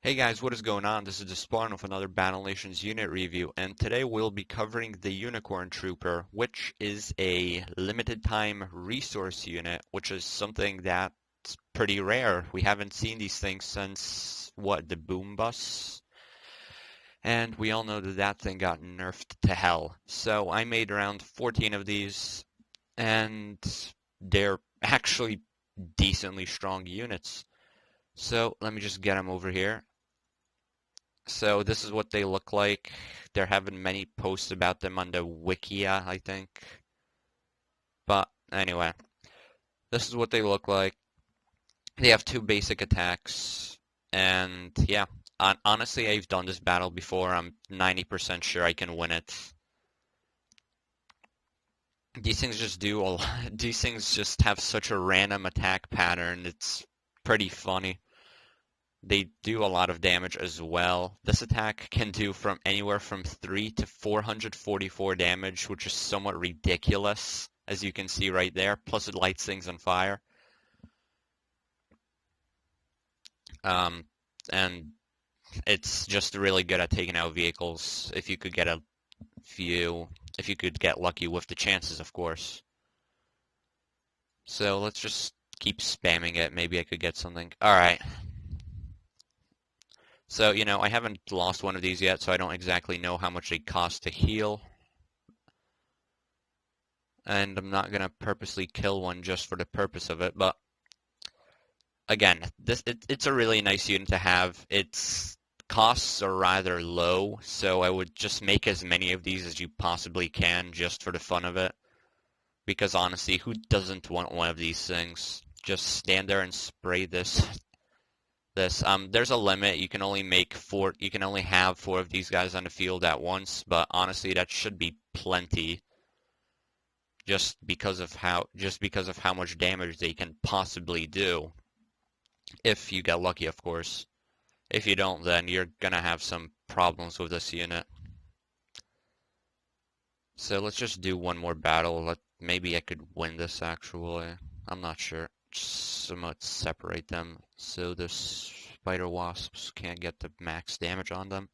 Hey guys, what is going on? This is TheSpartan with another Battle Nations unit review, and today we'll be covering the Unicorn Trooper, which is a limited time resource unit, which is something that's pretty rare. We haven't seen these things since, what, the Boom Bus? And we all know that that thing got nerfed to hell. So I made around 14 of these, and they're actually decently strong units. So let me just get them over here. So this is what they look like. There have been many posts about them on the Wikia, I think. But anyway, this is what they look like. They have two basic attacks. And yeah, honestly, I've done this battle before. I'm 90% sure I can win it. These things just do a lot. These things just have such a random attack pattern. It's pretty funny. They do a lot of damage as well. This attack can do from anywhere from 3 to 444 damage, which is somewhat ridiculous, as you can see right there. Plus it lights things on fire. And it's just really good at taking out vehicles if you could get a few, if you could get lucky with the chances, of course. So let's just keep spamming it. Maybe I could get something. Alright. So, I haven't lost one of these yet, so I don't exactly know how much they cost to heal. And I'm not going to purposely kill one just for the purpose of it, but again, it's a really nice unit to have. Its costs are rather low, so I would just make as many of these as you possibly can just for the fun of it. Because honestly, who doesn't want one of these things? Just stand there and spray this. There's a limit. You can only have 4 of these guys on the field at once, but honestly, that should be plenty. Just because of how much damage they can possibly do. If you get lucky, of course. If you don't, then you're gonna have some problems with this unit. So let's just do one more battle. Maybe I could win this actually. I'm not sure. Somewhat separate them so the spider wasps can't get the max damage on them.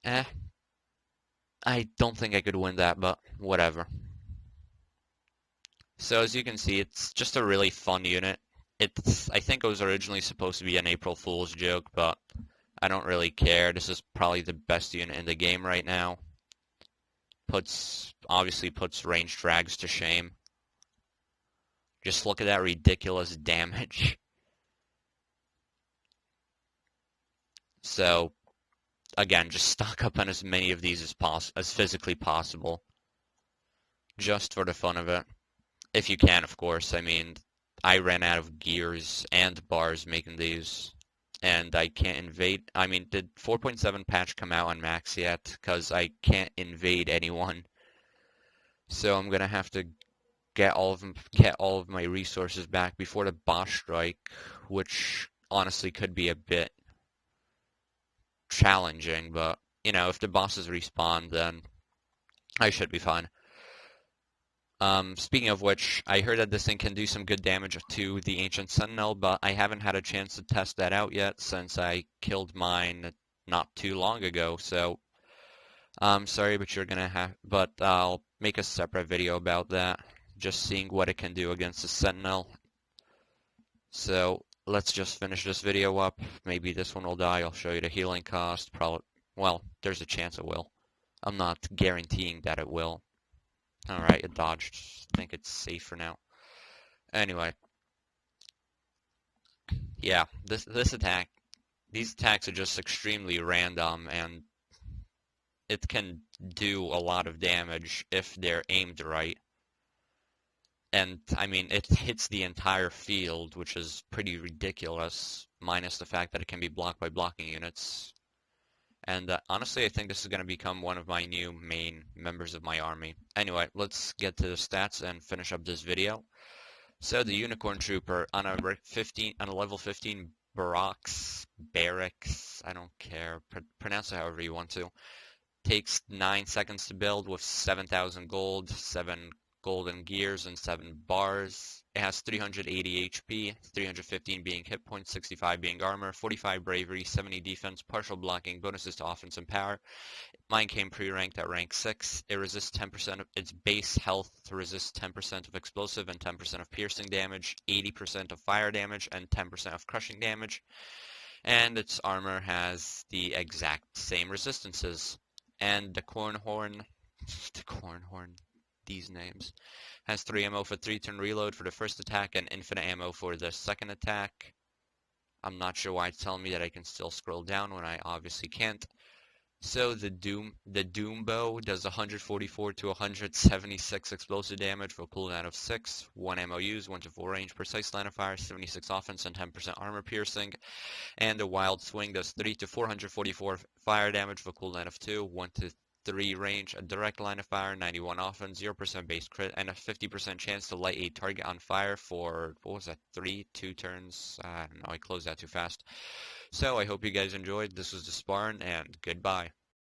I don't think I could win that, but whatever. So as you can see, it's just a really fun unit. I think it was originally supposed to be an April Fool's joke, but I don't really care. This is probably the best unit in the game right now. Obviously puts ranged drags to shame. Just look at that ridiculous damage. So, again, just stock up on as many of these as physically possible. Just for the fun of it. If you can, of course. I mean, I ran out of gears and bars making these. And I can't invade. I mean, did 4.7 patch come out on max yet? Because I can't invade anyone. So I'm gonna have to get all of my resources back before the boss strike, which honestly could be a bit challenging, but if the bosses respawn, then I should be fine. Speaking of which, I heard that this thing can do some good damage to the Ancient Sentinel, but I haven't had a chance to test that out yet since I killed mine not too long ago, so I'm sorry, but I'll make a separate video about that. Just seeing what it can do against the Sentinel. So let's just finish this video up. Maybe this one will die. I'll show you the healing cost. Probably, well, there's a chance it will. I'm not guaranteeing that it will. Alright, it dodged. I think it's safe for now. Anyway. Yeah, these attacks are just extremely random, and it can do a lot of damage if they're aimed right. And, I mean, it hits the entire field, which is pretty ridiculous, minus the fact that it can be blocked by blocking units. And honestly, I think this is going to become one of my new main members of my army. Anyway, let's get to the stats and finish up this video. So the Unicorn Trooper on a level 15 barracks, I don't care, pronounce it however you want to. Takes 9 seconds to build with 7,000 gold, 7 golden gears, and 7 bars. It has 380 HP, 315 being hit points, 65 being armor, 45 bravery, 70 defense, partial blocking, bonuses to offense and power. Mine came pre-ranked at rank 6. It resists 10% of its base health, resists 10% of explosive and 10% of piercing damage, 80% of fire damage, and 10% of crushing damage. And its armor has the exact same resistances. And the Cornhorn, these names, has 3 ammo for 3-turn reload for the first attack and infinite ammo for the second attack. I'm not sure why it's telling me that I can still scroll down when I obviously can't. So the Doom Bow does 144 to 176 explosive damage for a cooldown of 6, 1 ammo used, 1 to 4 range, precise line of fire, 76 offense, and 10% armor piercing. And the Wild Swing does 3 to 444 fire damage for a cooldown of 2, 1 to 3 range, a direct line of fire, 91 offense, 0% base crit, and a 50% chance to light a target on fire for, 2 turns? I don't know, I closed that too fast. So I hope you guys enjoyed. This was TheSpartan, and goodbye.